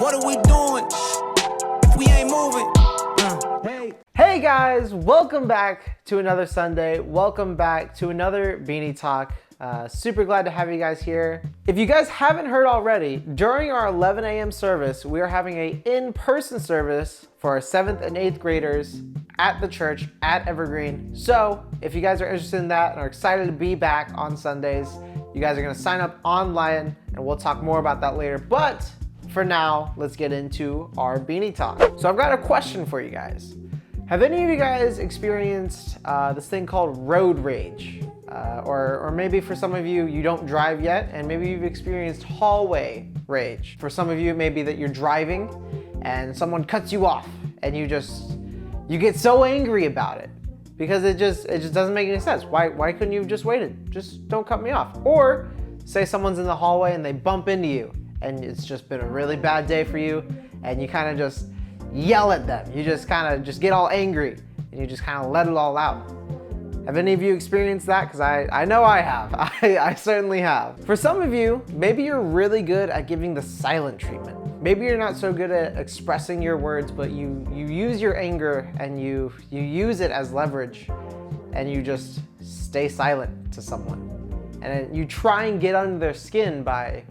What are we doing if we ain't moving? Hey guys, welcome back to another Sunday. Welcome back to another Beanie Talk. Super glad to have you guys here. If you guys haven't heard already, during our 11 a.m. service, we are having an in-person service for our 7th and 8th graders at the church at Evergreen. So if you guys are interested in that and are excited to be back on Sundays, you guys are gonna sign up online and we'll talk more about that later. But for now, let's get into our Beanie Talk. So I've got a question for you guys. Have any of you guys experienced this thing called road rage? Or maybe for some of you, you don't drive yet, and maybe you've experienced hallway rage. For some of you, maybe that you're driving and someone cuts you off and you get so angry about it because it just doesn't make any sense. Why couldn't you have just waited? Just don't cut me off. Or say someone's in the hallway and they bump into you and it's just been a really bad day for you and you kind of just yell at them. You just kind of get all angry and you just kind of let it all out. Have any of you experienced that? Because I know I have. I certainly have. For some of you, maybe you're really good at giving the silent treatment. Maybe you're not so good at expressing your words, but you use your anger and you use it as leverage and you just stay silent to someone. And you try and get under their skin by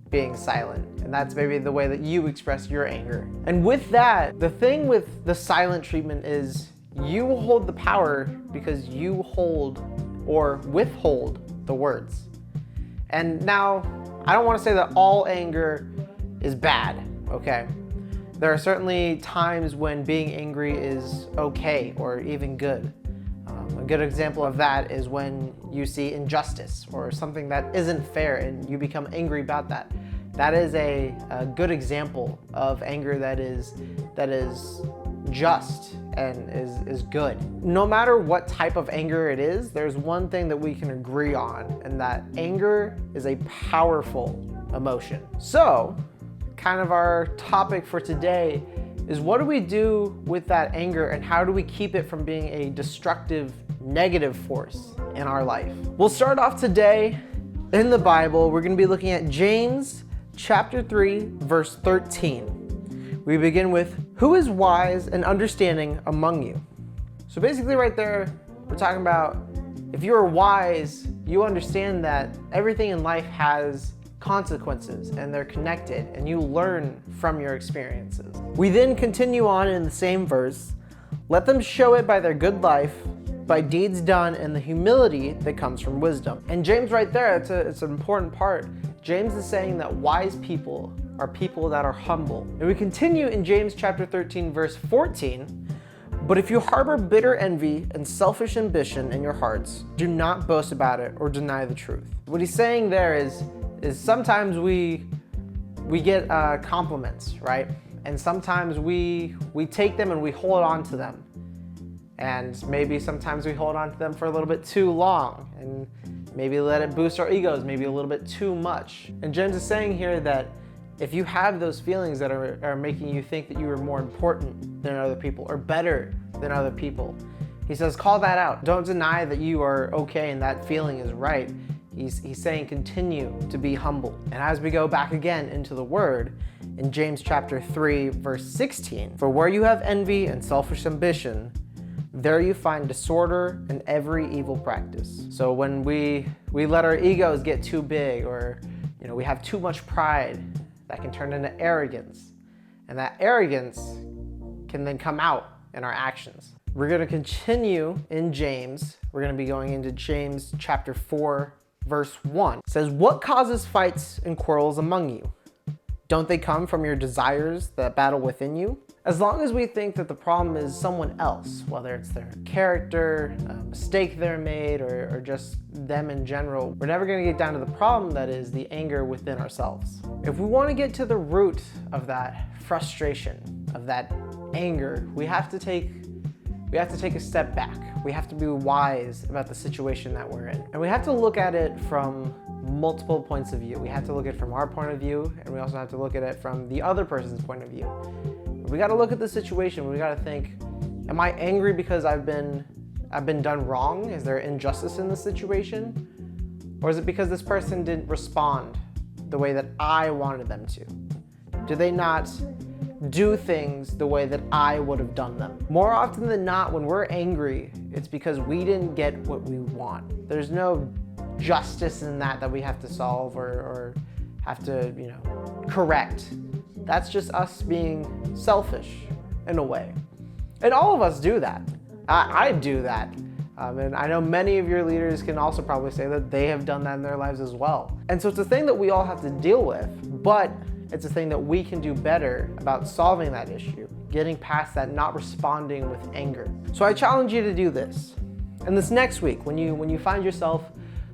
being silent. And that's maybe the way that you express your anger. And with that, the thing with the silent treatment is you will hold the power because you hold or withhold the words. And now, I don't want to say that all anger is bad, okay? There are certainly times when being angry is okay or even good. A good example of that is when you see injustice or something that isn't fair and you become angry about that. That is a good example of anger that is just and is good. No matter what type of anger it is, there's one thing that we can agree on, and that anger is a powerful emotion. So, kind of our topic for today is what do we do with that anger and how do we keep it from being a destructive, negative force in our life? We'll start off today in the Bible. We're gonna be looking at James chapter 3, verse 13. We begin with, who is wise and understanding among you? So basically right there, we're talking about if you're wise, you understand that everything in life has consequences and they're connected and you learn from your experiences. We then continue on in the same verse, let them show it by their good life, by deeds done and the humility that comes from wisdom. And James right there, it's an important part. James is saying that wise people are people that are humble. And we continue in James chapter 13, verse 14. But if you harbor bitter envy and selfish ambition in your hearts, do not boast about it or deny the truth. What he's saying there is sometimes we get compliments, right? And sometimes we take them and we hold on to them. And maybe sometimes we hold on to them for a little bit too long and maybe let it boost our egos, maybe a little bit too much. And James is saying here that if you have those feelings that are making you think that you are more important than other people or better than other people, he says, call that out. Don't deny that you are okay and that feeling is right. He's saying continue to be humble. And as we go back again into the word, in James chapter 3, verse 16, for where you have envy and selfish ambition, there you find disorder and every evil practice. So when we let our egos get too big or we have too much pride, that can turn into arrogance. And that arrogance can then come out in our actions. We're going to continue in James. We're going to be going into James chapter 4, verse 1. It says, what causes fights and quarrels among you? Don't they come from your desires that battle within you? As long as we think that the problem is someone else, whether it's their character, a mistake they're made, or just them in general, we're never going to get down to the problem that is the anger within ourselves. If we want to get to the root of that frustration, of that anger, we have to take a step back. We have to be wise about the situation that we're in. And we have to look at it from multiple points of view. We have to look at it from our point of view, and we also have to look at it from the other person's point of view. We got to look at the situation. We got to think, am I angry because I've been done wrong? Is there injustice in the situation? Or is it because this person didn't respond the way that I wanted them to? Do they not do things the way that I would have done them? More often than not, when we're angry, it's because we didn't get what we want. There's no justice in that we have to solve or have to, correct. That's just us being selfish in a way. And all of us do that. I do that. And I know many of your leaders can also probably say that they have done that in their lives as well. And so it's a thing that we all have to deal with, but it's a thing that we can do better about solving that issue, getting past that, not responding with anger. So I challenge you to do this. And this next week, when you find yourself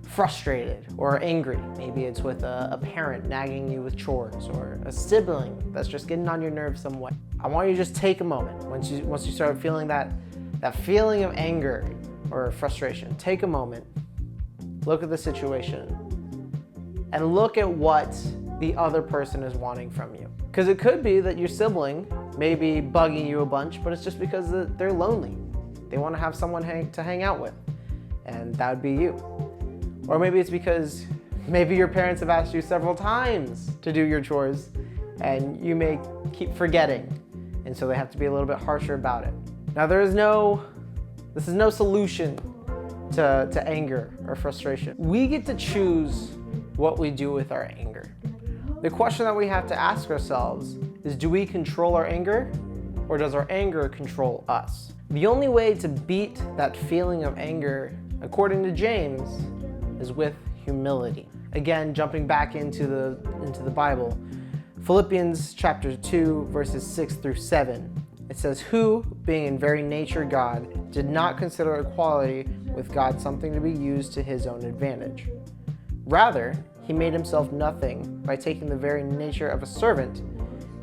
frustrated or angry, maybe it's with a parent nagging you with chores or a sibling that's just getting on your nerves some way, I want you to just take a moment. Once you start feeling that feeling of anger or frustration, take a moment, look at the situation, and look at what the other person is wanting from you. Because it could be that your sibling may be bugging you a bunch, but it's just because they're lonely. They want to have someone to hang out with, and that would be you. Or maybe it's because maybe your parents have asked you several times to do your chores, and you may keep forgetting, and so they have to be a little bit harsher about it. Now, this is no solution to anger or frustration. We get to choose what we do with our anger. The question that we have to ask ourselves is, do we control our anger, or does our anger control us? The only way to beat that feeling of anger, according to James, is with humility. Again, jumping back into the Bible, Philippians chapter 2, verses 6 through 7. It says, "Who, being in very nature God, did not consider equality with God something to be used to his own advantage. Rather, he made himself nothing by taking the very nature of a servant,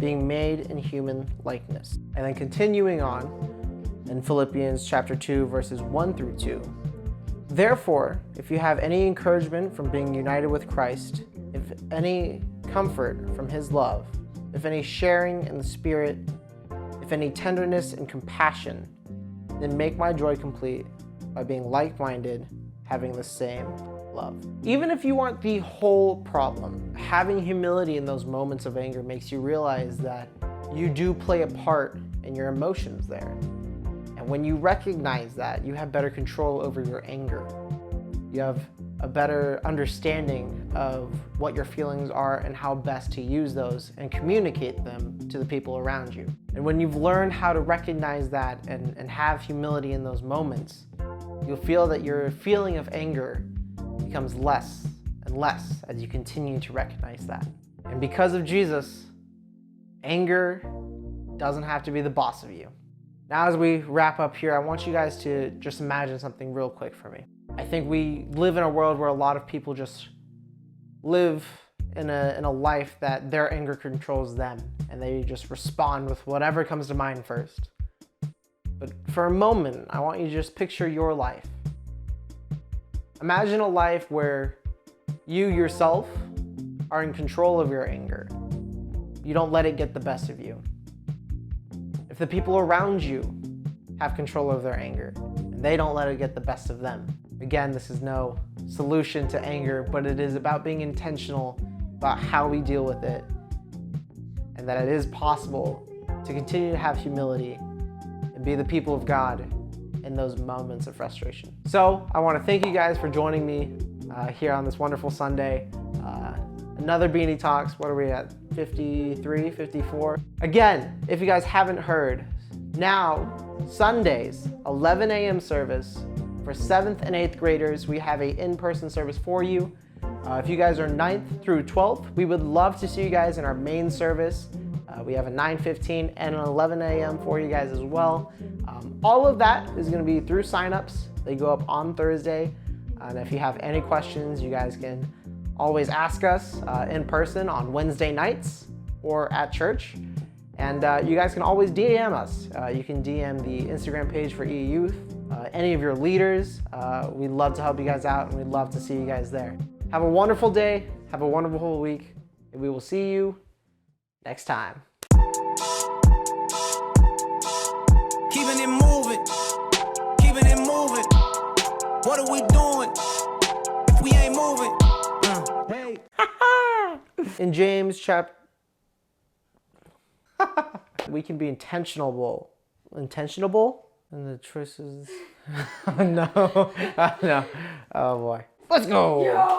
being made in human likeness." And then continuing on in Philippians chapter 2, verses 1 through 2. "Therefore, if you have any encouragement from being united with Christ, if any comfort from his love, if any sharing in the Spirit, if any tenderness and compassion, then make my joy complete by being like-minded, having the same love." Even if you aren't the whole problem, having humility in those moments of anger makes you realize that you do play a part in your emotions there. And when you recognize that, you have better control over your anger. You have a better understanding of what your feelings are and how best to use those and communicate them to the people around you. And when you've learned how to recognize that and have humility in those moments, you'll feel that your feeling of anger becomes less and less as you continue to recognize that. And because of Jesus, anger doesn't have to be the boss of you. Now, as we wrap up here, I want you guys to just imagine something real quick for me. I think we live in a world where a lot of people just live in a life that their anger controls them, and they just respond with whatever comes to mind first. But for a moment, I want you to just picture your life. Imagine a life where you yourself are in control of your anger. You don't let it get the best of you. If the people around you have control of their anger, and they don't let it get the best of them. Again, this is no solution to anger, but it is about being intentional about how we deal with it, and that it is possible to continue to have humility and be the people of God in those moments of frustration. So I want to thank you guys for joining me here on this wonderful Sunday. Another Beanie Talks. What are we at? 53, 54? Again, if you guys haven't heard, now Sundays, 11 a.m. service for 7th and 8th graders. We have a in-person service for you. If you guys are 9th through 12th, we would love to see you guys in our main service. We have a 9:15 and an 11 a.m. for you guys as well. All of that is going to be through signups. They go up on Thursday. And if you have any questions, you guys can always ask us in person on Wednesday nights or at church. And you guys can always DM us. You can DM the Instagram page for EE Youth, any of your leaders. We'd love to help you guys out, and we'd love to see you guys there. Have a wonderful day. Have a wonderful week. And we will see you next time. Keeping it moving, keeping it moving. What are we doing if we ain't moving? Hey. In James chapter... We can be intentionable. Intentionable? And the choices. No. No. Oh boy. Let's go.